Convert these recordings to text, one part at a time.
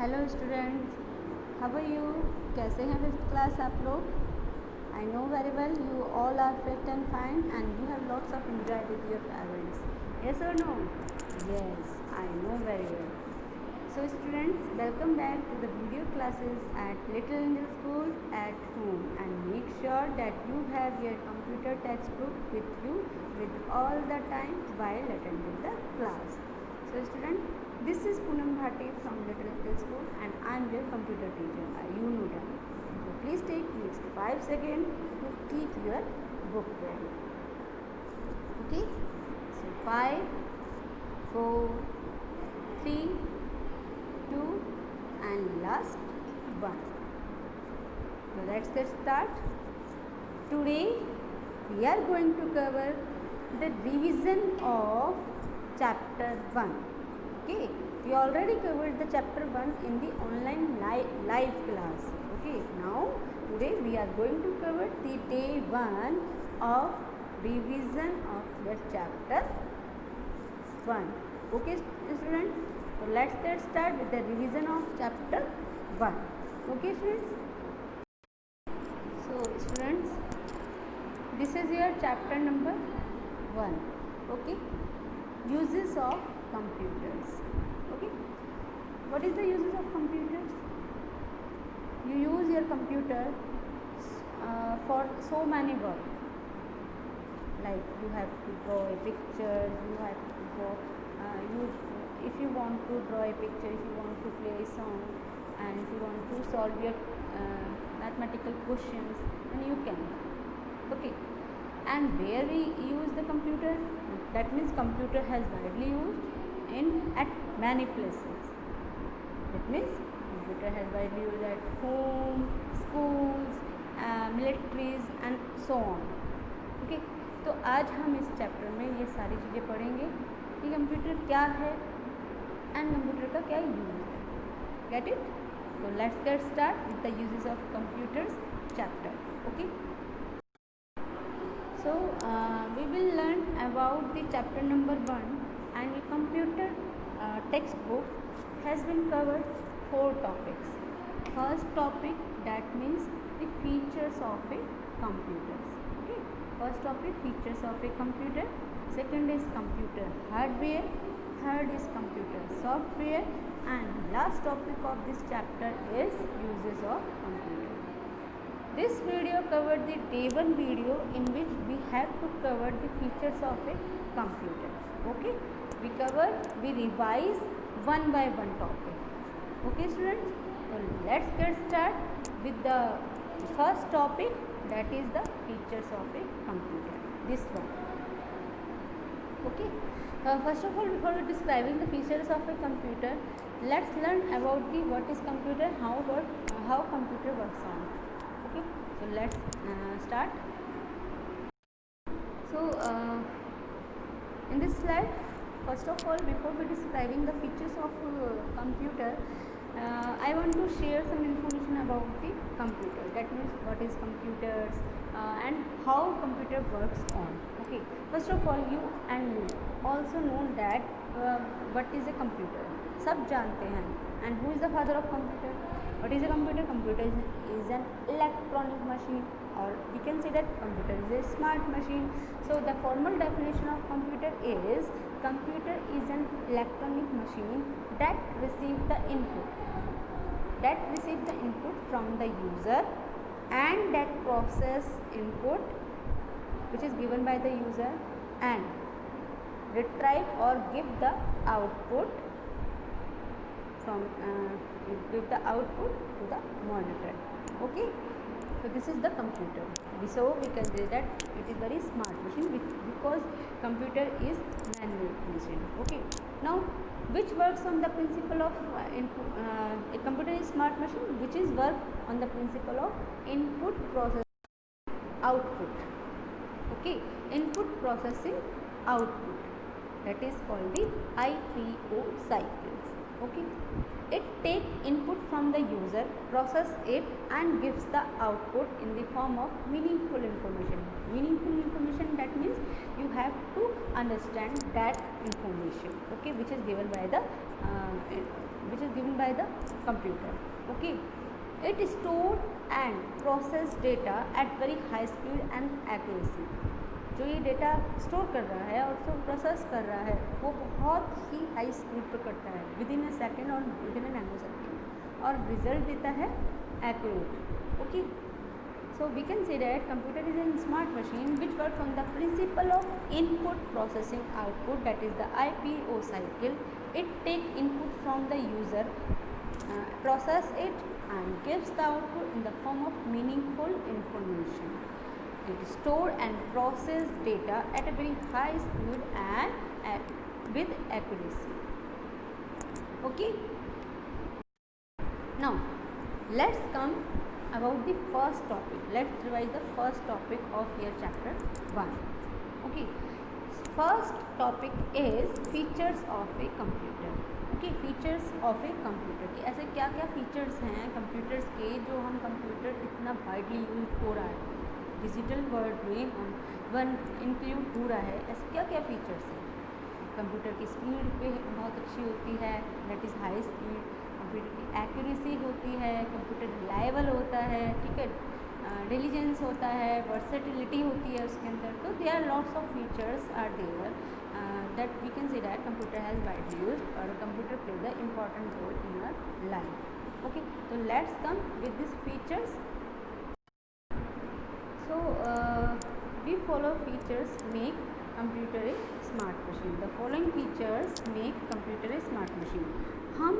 Hello students, how are you? कैसे हैं fifth class आप लोग? I know very well you all are fit and fine and you have lots of enjoy with your parents. Yes or no? Yes, I know very well. So students, welcome back to the video classes at Little Angel School at home, and make sure that you have your computer textbook with you with all the time while attending the class. So students, this is Poonam Bhati from Little Angel School and I am your computer teacher. You know that. So please take next 5 seconds to keep your book ready. Okay? So 5, 4, 3, 2 and last 1. So let's get start. Today we are going to cover the revision of chapter 1. Okay, we already covered the chapter 1 in the online live class. Okay, now today we are going to cover the day 1 of revision of the chapter 1. Okay students, so let's get start with the revision of chapter 1. Okay students, so students, this is your chapter number 1. Okay, uses of computers. Okay, what is the uses of computers? You use your computer for so many work, like you have to draw a picture, you have to draw if you want to draw a picture, if you want to play a song, and if you want to solve your mathematical questions, then you can. Okay, and where we use the computer, that means computer has widely used at many places. That means computer has widely used at home, schools, militaries and so on. Okay, तो आज हम इस chapter में ये सारी चीज़ें पढ़ेंगे कि कंप्यूटर क्या है एंड कंप्यूटर का क्या यूज है. Get it? So let's get start with the uses of computers chapter. Okay, so we will learn about the chapter number 1, and the computer textbook has been covered 4 topics. First topic, that means the features of a computer. Okay, first topic, features of a computer. Second is computer hardware. Third is computer software, and last topic of this chapter is uses of computer. This video covered the day 1 video in which we have to cover the features of a computer. Okay, we revise one by one topic. Okay students, so let's get start with the first topic, that is the features of a computer, this one. Okay, first of all, before describing the features of a computer, let's learn about the what is computer, how computer works on. Okay, so let's start. So in this slide, first of all, before we describing the features of computer, I want to share some information about the computer. That means what is computers and how computer works on. Okay, first of all, you and me also know that what is a computer. सब जानते हैं. And who is the father of computer? What is a computer? Computer is an electronic machine, or we can say that computer is a smart machine. So the formal definition of computer is an electronic machine that receives the input from the user, and that process input which is given by the user and retrieve or give the output from give the output to the monitor. Okay, so this is the computer. So we can say that it is very smart machine because computer is man-made machine. Okay, now which works on the principle of a computer is smart machine which is work on the principle of input processing output. Okay, input processing output, that is called the IPO cycles. Okay, it takes input from the user, process it and gives the output in the form of meaningful information. Meaningful information, that means you have to understand that information. Okay, which is given by the computer. Okay, it store and process data at very high speed and accuracy. जो ये data store कर रहा है और उसको process कर रहा है वो बहुत ही हाई स्पीड पर करता है, विद इन अ सेकेंड और with in a nano second, और रिजल्ट देता है accurate. Okay, so we can say that computer is a smart machine which works on the principle of input processing output, that is the IPO cycle. It take input from the user, process it and gives the output in the form of meaningful information. It store and process data at a very high speed and with accuracy. Okay, now let's come about the first topic. Let's revise the first topic of your chapter 1. Okay, first topic is features of a computer. Okay, features of a computer के ऐसे क्या क्या features हैं computers के जो हम computer इतना widely use हो रहा है, डिजिटल वर्ल्ड में वन इंक्लूड हो रहा है, ऐसे क्या क्या फीचर्स हैं. कंप्यूटर की स्पीड पे बहुत अच्छी होती है, that is high speed. Computer की एक्यूरेसी होती है, कंप्यूटर रिलायबल होता है, ठीक है, डिलीजेंस होता है, वर्सेटिलिटी होती है उसके अंदर. तो they are lots of features are there that we can see that computer has widely used और computer play the important role in your life. Okay, तो let's come with this features. So we follow features make computer a smart machine. The following features make computer a smart machine. हम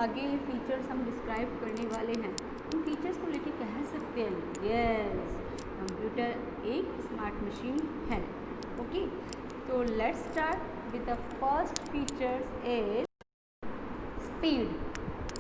आगे features हम describe करने वाले हैं उन features को लेके कह सकते हैं यस कंप्यूटर एक स्मार्ट मशीन है. ओके, तो let's start with the first features is speed.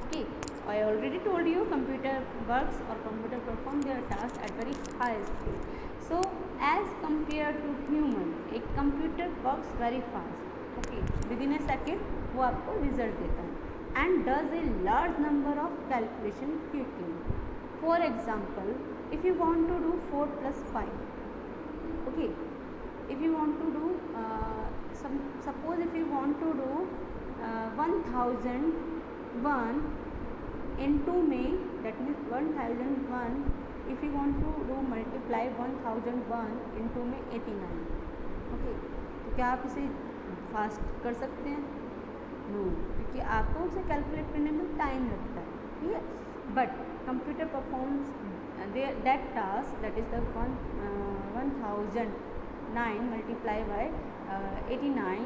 Okay, I already told you computer works or computer perform their task at very high speed. So as compared to human, एक computer works very fast. Okay, within a second वो आपको result देता है and does a large number of calculation quickly. For example, if you want to do 4 plus 5, okay, if you want to do suppose if you want to do 1001 into में, that means 1001. if you want to do multiply 1001 into में 89. Okay, तो क्या आप इसे fast कर सकते हैं? No, क्योंकि आपको उसे कैलकुलेट करने में टाइम लगता है. ठीक है, but computer performs that task, that is the 1009 multiply by 89.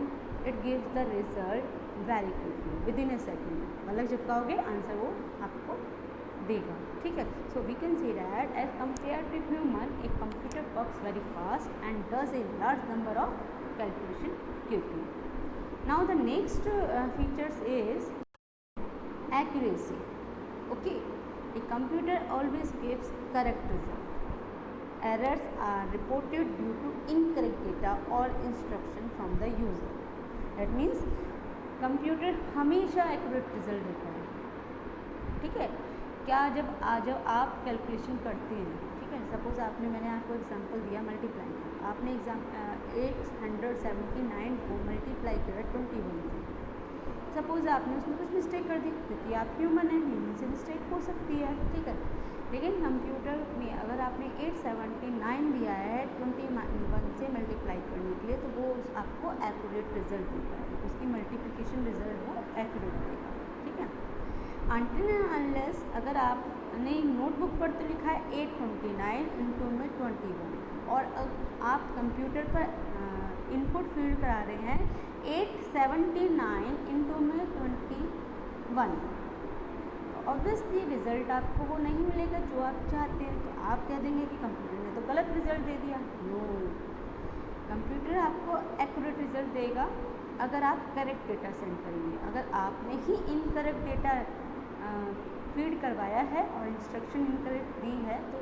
It gives the result very quickly within a second. मतलब जब कहोगे आंसर वो आपको देगा. ठीक है, so we can see that as compare to human a computer works very fast and does a large number of calculation quickly. Now the next features is accuracy. Okay, a computer always gives correct result. Errors are reported due to incorrect data or instruction from the user. That means computer हमेशा accurate result देता है. ठीक है, क्या जब आप calculation करते हैं, ठीक है, सपोज मैंने आपको एग्जांपल दिया मल्टीप्लाई का, आपने 879 को मल्टीप्लाई करा 21 से. सपोज आपने उसमें कुछ मिस्टेक कर दी, क्योंकि आप ह्यूमन हैं, ह्यूमन से मिस्टेक हो सकती है. ठीक है, लेकिन कंप्यूटर में अगर आपने 879 दिया है 21 से मल्टीप्लाई करने के लिए, तो वो आपको एक्यूरेट रिजल्ट देता है, उसकी मल्टीप्लिकेशन रिजल्ट वो एक्यूरेट देगा. ठीक है, अनटिल अनलेस अगर आपने नोटबुक पर तो लिखा है 829 इंटू में 21 और आप कंप्यूटर पर इनपुट फीड करा रहे हैं 879 इंटू में 21, ऑब्वियसली रिज़ल्ट आपको वो नहीं मिलेगा जो आप चाहते हैं. तो आप कह देंगे कि कंप्यूटर ने तो गलत रिज़ल्ट दे दिया. नो, कंप्यूटर आपको एक्यूरेट रिज़ल्ट देगा अगर आप करेक्ट डेटा सेंड करेंगे. अगर आपने ही इनकरेक्ट डेटा फीड करवाया है और इंस्ट्रक्शन इनकरेक्ट दी है, तो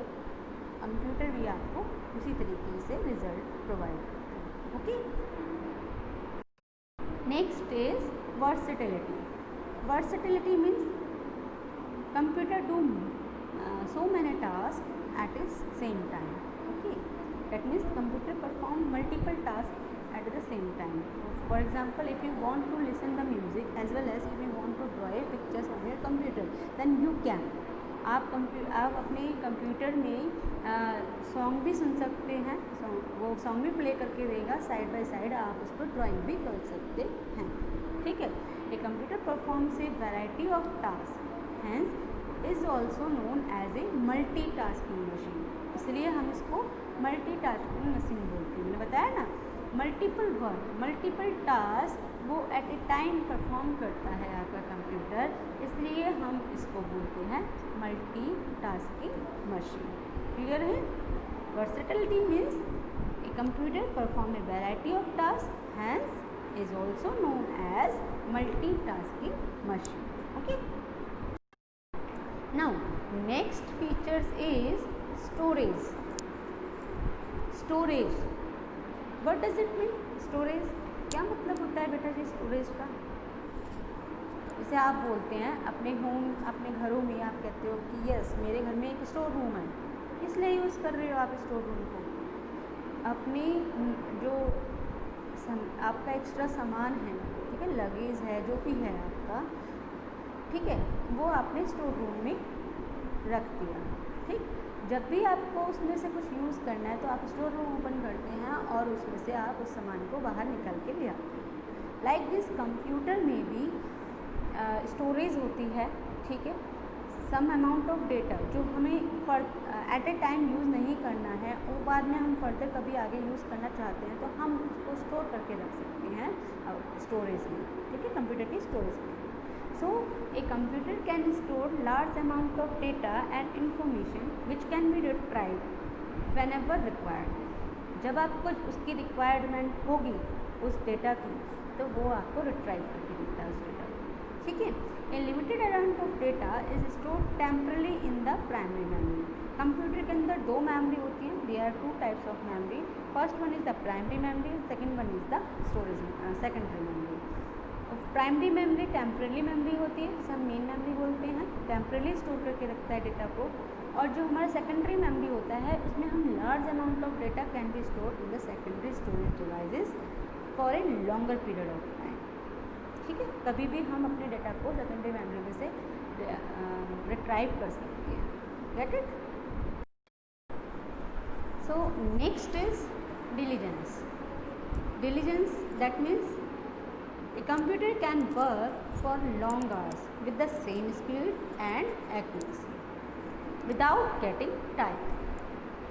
कंप्यूटर भी आपको उसी तरीके से रिज़ल्ट प्रोवाइड करता है. Okay, next is versatility. Versatility means computer do so many tasks at its same time. Okay, that means computer perform multiple tasks at the same time. For example, if you want to listen the music as well as if you want to draw a pictures on your computer, then you can. आप अपने computer में song भी सुन सकते हैं, वो song भी play करके देगा, साइड बाय साइड आप उस पर ड्राइंग भी कर सकते हैं. ठीक है. A computer performs a variety of task, hence is also known as a multitasking machine. इसलिए हम इसको मल्टीटास्किंग मशीन बोलते हैं. मैंने बताया ना, मल्टीपल वर्क, मल्टीपल टास्क वो एट ए टाइम परफॉर्म करता है आपका कंप्यूटर, इसलिए हम इसको बोलते हैं मल्टीटास्किंग मशीन. क्लियर है? Versatility means a computer perform a variety of task, hence is also known as multitasking machine. Okay. Now next features is storage. Storage, what does it mean? Storage क्या मतलब होता है बेटा जी storage का? जैसे आप बोलते हैं अपने घरों में आप कहते हो कि यस मेरे घर में एक स्टोर रूम है, इसलिए यूज़ कर रहे हो आप स्टोर रूम को. अपनी जो आपका एक्स्ट्रा सामान है, ठीक है, लगेज है, जो भी है आपका, ठीक है, वो आपने स्टोर रूम में रख दिया. ठीक. जब भी आपको उसमें से कुछ यूज़ करना है तो आप स्टोर रूम ओपन करते हैं और उसमें से आप उस सामान को बाहर निकाल के ले आते हैं. लाइक दिस कंप्यूटर में भी स्टोरेज होती है. ठीक है. सम अमाउंट ऑफ डेटा जो हमें एट ए टाइम यूज़ नहीं करना है, वो बाद में हम फर्दर कभी आगे यूज़ करना चाहते हैं तो हम उसको स्टोर करके रख सकते हैं स्टोरेज में. ठीक है, कंप्यूटर की स्टोरेज में. So, a computer can store large amount of data and information which can be retrieved whenever required. जब आपको उसकी रिक्वायरमेंट होगी उस डेटा की तो वो आपको रिट्राइव करके देता है उस डेटा को. ठीक है. A limited amount of data is stored temporarily in the primary memory. Computer के अंदर दो मेमोरी होती हैं. There are two types of memory. First one is the primary memory, second one is the storage secondary memory. Primary memory temporary memory होती है, जिसे हम main memory बोलते हैं. टेम्पररी स्टोर करके रखता है डेटा को. और जो हमारा सेकेंडरी मेमोरी होता है उसमें हम large amount of data can be stored in the secondary storage devices for a longer period of time. ठीक है. कभी भी हम अपने डेटा को सेकेंडरी मेमोरी में से रिट्राइव कर सकते हैं. Get it? So next is diligence. Diligence that means a computer can work for long hours with the same speed and accuracy without getting tired.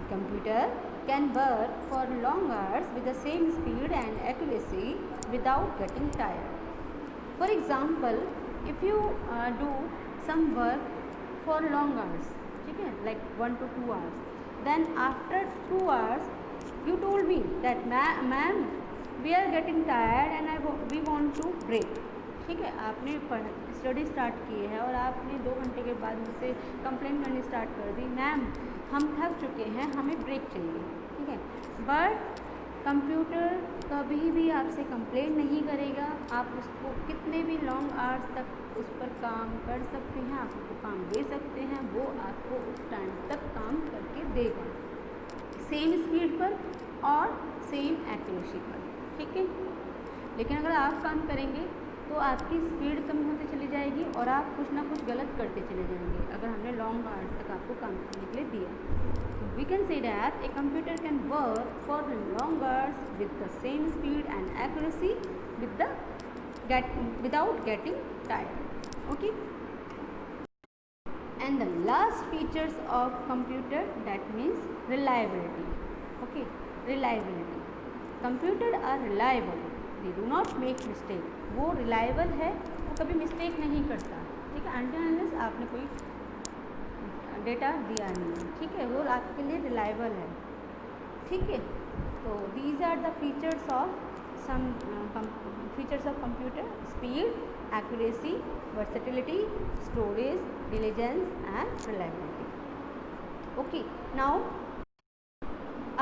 A computer can work for long hours with the same speed and accuracy without getting tired. For example, if you do some work for long hours, okay, like 1 to 2 hours, then after 2 hours you told me that ma'am we are getting tired and we want to break. ठीक है. आपने study start की है और आपने 2 घंटे के बाद मुझसे कंप्लेंट करनी स्टार्ट कर दी, मैम हम थक चुके हैं, हमें ब्रेक चाहिए. ठीक है. बट कंप्यूटर कभी भी आपसे कंप्लेंट नहीं करेगा. आप उसको कितने भी लॉन्ग आवर्स तक उस पर काम कर सकते हैं, आप उसको काम दे सकते हैं, वो आपको उस टाइम तक काम करके देगा, सेम स्पीड पर और सेम एक्यूरेसी पर. ठीक है. लेकिन अगर आप काम करेंगे तो आपकी स्पीड कम होती चली जाएगी और आप कुछ ना कुछ गलत करते चले जाएंगे अगर हमने लॉन्ग आवर्स तक आपको काम करने के लिए दिया. तो we can say that a computer can work for long hours with the same speed and accuracy without getting tired. Okay. And the last features of computer, that means reliability. Okay. Reliability. Computer are reliable, they do not make mistake. वो reliable है, वो कभी mistake नहीं करता. ठीक है. Until आपने कोई डेटा दिया नहीं है. ठीक है. वो आपके लिए रिलायबल है. ठीक है. तो these are the features of some features of computer: speed, accuracy, versatility, storage, diligence and reliability. Okay. Now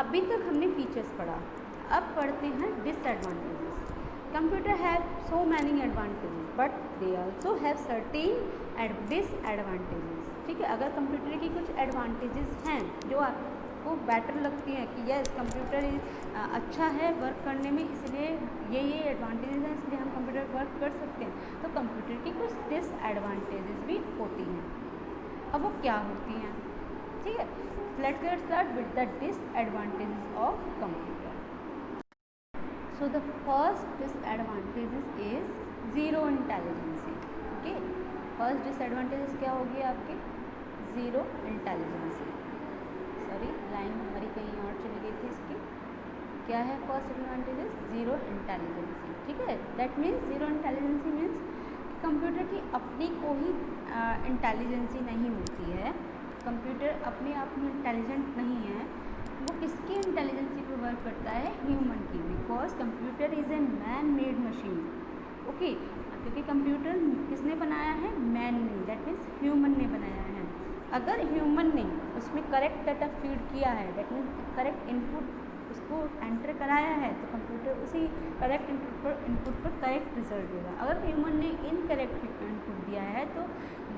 अभी तक हमने फीचर्स पढ़ा, अब पढ़ते हैं disadvantages. Computer have so many advantages but they also have certain disadvantages. ठीक है. अगर कंप्यूटर की कुछ एडवांटेजेस हैं जो आपको बेटर लगती हैं कि यस कंप्यूटर अच्छा है वर्क करने में, इसलिए ये एडवांटेजेस हैं, इसलिए हम कंप्यूटर वर्क कर सकते हैं, तो कंप्यूटर की कुछ डिसएडवांटेजेस भी होती हैं। अब वो क्या होती हैं, ठीक है। Let's get start with the disadvantages of computer. So the first disadvantages is zero intelligency. Okay, first disadvantages क्या होगी आपके, ज़ीरो इंटेलिजेंसी। सॉरी, लाइन हमारी कहीं और चली गई थी इसकी। क्या है फर्स्ट एडवांटेजेस, ज़ीरो इंटेलिजेंसी, ठीक है। That means zero intelligency means computer की अपनी कोई इंटेलिजेंसी नहीं होती है, कंप्यूटर अपने आप में इंटेलिजेंट नहीं है, वो किसकी इंटेलिजेंसी पर वर्क करता है, ह्यूमन की, because computer is a man made machine. Okay, क्योंकि कंप्यूटर किसने बनाया है, मैन ने, दैट मीन्स ह्यूमन ने बनाया है। अगर ह्यूमन ने उसमें करेक्ट डाटा फीड किया है, दैट मीन्स करेक्ट इनपुट उसको एंटर कराया है, तो कंप्यूटर उसी करेक्ट इनपुट पर करेक्ट रिजल्ट देगा। अगर ह्यूमन ने इनकरेक्ट इनपुट दिया है तो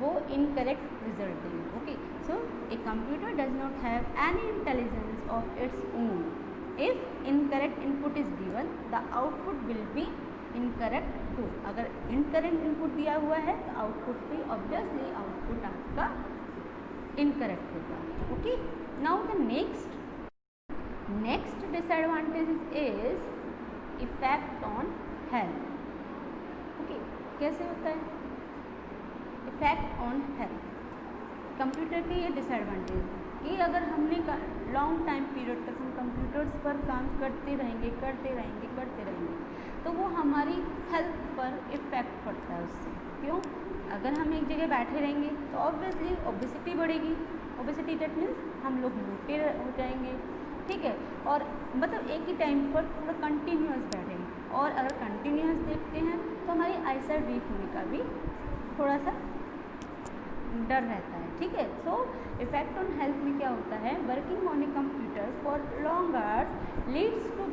वो इनकरेक्ट रिजल्ट देगा। Okay, so a computer does not have any intelligence of its own. If incorrect input is given, the output will be incorrect too. अगर इनकरेक्ट इनपुट दिया हुआ है तो आउटपुट भी ऑब्वियसली आउटपुट आपका इनकरेक्ट होगा। Okay, now the next disadvantage is effect on health. Okay, कैसे होता है इफेक्ट ऑन हेल्थ। कंप्यूटर की ये डिसएडवांटेज है कि अगर हमने लॉन्ग टाइम पीरियड तक हम कंप्यूटर्स पर काम करते रहेंगे तो वो हमारी हेल्थ पर इफ़ेक्ट पड़ता है उससे। क्यों, अगर हम एक जगह बैठे रहेंगे तो ऑब्वियसली ओबेसिटी बढ़ेगी। ओबेसिटी दैट मीन्स हम लोग मोटे हो जाएंगे, ठीक है। और मतलब एक ही टाइम पर पूरा कंटिन्यूअस बैठेंगे, और अगर कंटिन्यूअस देखते हैं तो हमारी आईसाइट वीक होने का भी थोड़ा सा डर रहता है, ठीक है। सो इफेक्ट ऑन हेल्थ में क्या होता है, working on a computer for long hours leads to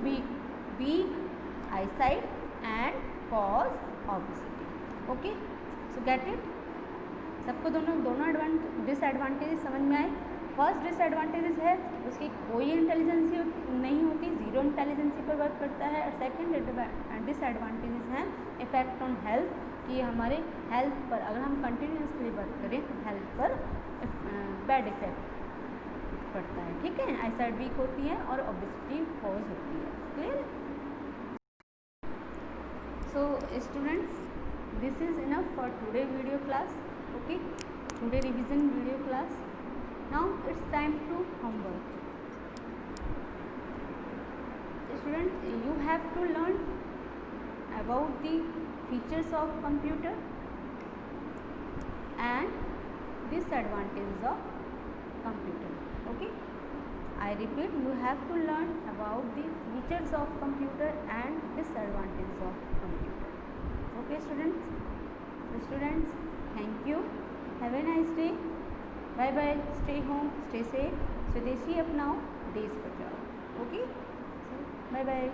weak eyesight and cause obesity. Okay, so get it. सबको दोनों डिसएडवांटेजेस समझ में आए। फर्स्ट डिसएडवांटेजेस है उसकी कोई इंटेलिजेंसी नहीं होती, ज़ीरो इंटेलिजेंसी पर वर्क करता है। और सेकंड डिसएडवांटेजेस हैं इफेक्ट ऑन हेल्थ, कि हमारे हेल्थ पर अगर हम कंटिन्यूसली वर्क करें तो हेल्थ पर बैड इफेक्ट पड़ता है, ठीक है। आईसाइट वीक होती है और ओबेसिटी कॉज होती है। Clear? So students, this is enough for today video class. Okay, today revision video class. Now it's time to homework. Students, you have to learn about the features of computer and disadvantages of computer. Okay, I repeat, you have to learn about the features of computer and disadvantages of computer. Okay students, thank you, have a nice day. Bye bye, stay home, stay safe, स्वदेशी अपनाओ, देश बचाओ। Okay, bye bye.